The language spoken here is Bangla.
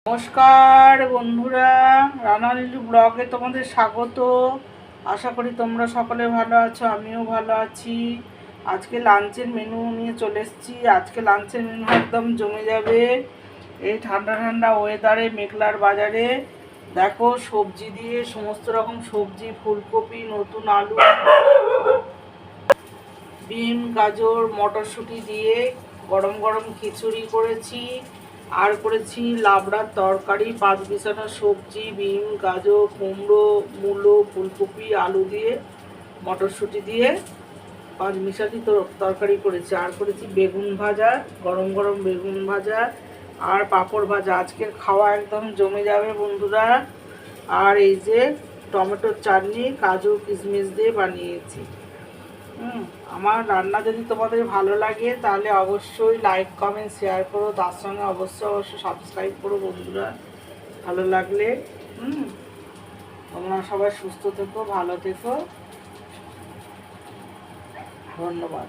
নমস্কার বন্ধুরা, রানালিলু ব্লগে তোমাদের স্বাগত। আশা করি তোমরা সকলে ভালো আছো, আমিও ভালো আছি। আজকে লাঞ্চের মেনু নিয়ে চলে এসেছি। আজকে লাঞ্চের মেনু একদম জমে যাবে এই ঠান্ডা ঠান্ডা ওয়েদারে, মেঘলার বাজারে। দেখো সবজি দিয়ে, সমস্ত রকম সবজি, ফুলকপি, নতুন আলু, বিন, গাজর, মটরশুঁটি দিয়ে গরম গরম খিচুড়ি করেছি। আর করেছি লাবড়ার তরকারি, পাঁচ বিছানা সবজি, বিন, গাজর, কুমড়ো, মূলো, ফুলকপি, আলু দিয়ে, মটরশুঁটি দিয়ে পাঁচ মিশালি তরকারি করেছি। আর করেছি বেগুন ভাজা, গরম গরম বেগুন ভাজা আর পাঁপড় ভাজা। আজকের খাওয়া একদম জমে যাবে বন্ধুরা। আর এই যে টমেটোর চাটনি কাজু কিশমিশ দিয়ে বানিয়েছি। আমার রান্না যদি তোমাদের ভালো লাগে তাহলে অবশ্যই লাইক কমেন্ট শেয়ার করো, তার সঙ্গে অবশ্যই সাবস্ক্রাইব করো বন্ধুরা ভালো লাগলে। তোমরা সবাই সুস্থ থেকো, ভালো থেকো, ধন্যবাদ।